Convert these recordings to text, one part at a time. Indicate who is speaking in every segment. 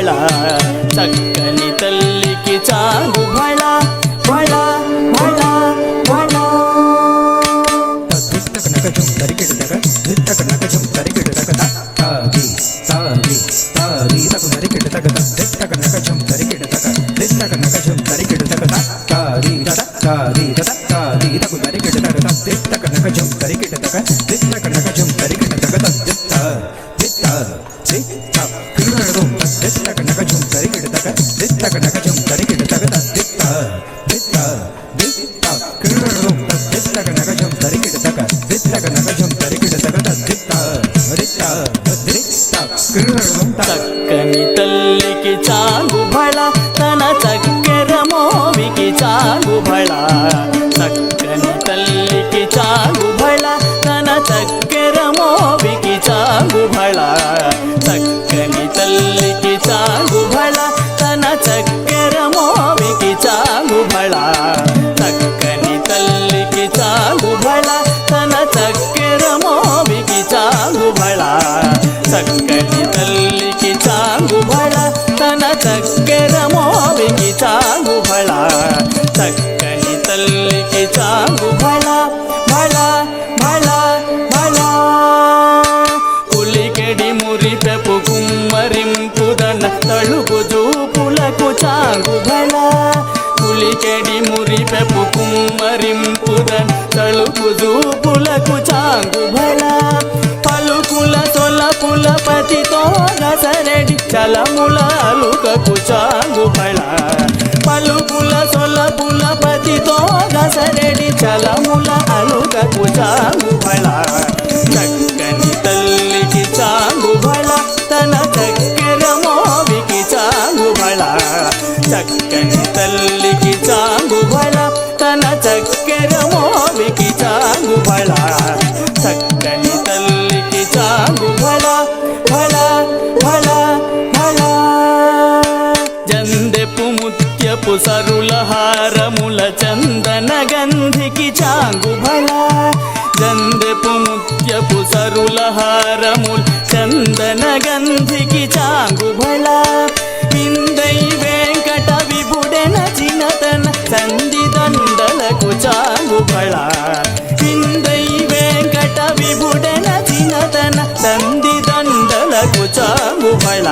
Speaker 1: బళ చక్కని తల్లికి చాంగు బళ బళ బళ బళ
Speaker 2: నకజం తరికెడతక దిత్తక నకజం తరికెడతక తాది తాది తాది తకు తరికెడతక దిత్తక నకజం తరికెడతక దిత్తక నకజం తరికెడతక తాది తాది తాది తకు తరికెడతక దిత్తక నకజం తరికెడతక దిత్తక నకజం తరికెడతక దిత్త దిత్త దిత్త కిరునడగం దిత్తక నకజం తరికెడతక దిత్తక నకజం తరికెడతక దిత్త దిత్త దిత్త కిరునడగం దిత్తక నకజం తరికెడతక దిత్తక నకజం తరికెడతక దిత్త దిత్త దిత్త కిరునడగం
Speaker 1: చక్కని తల్లికి చాంగు బళ తన చక్కెర మోవికి చాంగు బళ చక్కని తల్లికి చాంగు బళ తన చక్కెర మోవికి చాంగు బళ చక్కని తల్లికి చాంగు బళ తన చక్కెర మోవికి చాంగు బళ చక్కని తల్లికి చాంగు బళ తన చక్కెర మోవికి చాంగు బళ చక్కని తల్లికి చాంగు బళ తన చక్కెర మోవికి చాంగు బళ చక్కని తల్లికి చాంగు బళ బళ బళ బళ కులికెడి మురిపెపు కుమ్మరింపుదన తళుపు చూపులకు చాంగు బళ కులికెడి మురిపెపు కుమ్మరింపుదన తళుపు చూపులకు చాంగు బళ పలుకుల తొలపుల పతితో గసరెడి చలముల అలుకకు చాంగు బళ పలుకుల తొలపుల పతితో గసరెడి చలముల అలుకకు చాంగు బళ చక్కని తల్లికి చాంగు బళ తన చక్కెర మోవికి చాంగు బళ చక్కని తల్లికి చాంగు బళ తన చక్కెర మోవికి చాంగు బళ చక్కని తల్లికి చాంగు బళ బళ బళ బళ జందెపు ముత్యపు సరుల హారముల చందన గంధికి చాంగు బళ జందెపు ముత్యపు సరుల హారముల చందన గంధికి చాంగు బళ విందై వెంకట విభుడెన చినతన సంధి దండలకు చాంగు బళ విందై వెంకట విభుడెన చినతన సంధి దండలకు చాంగు బళ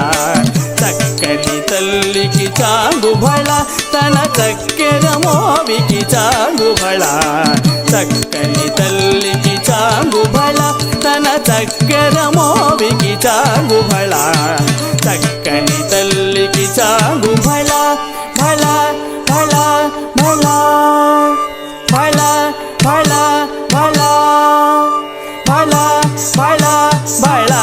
Speaker 1: చక్కని తల్లికి చాంగు బళ తన చక్కెర మోవికి చాంగు బళ చక్కని తల్లికి చాంగు బళ తన చక్కెర మోవికి చాంగు బళ చక్కని తల్లికి చాంగు బళ బళ బళ బళ బళ బళ బళ బళ బళ బళ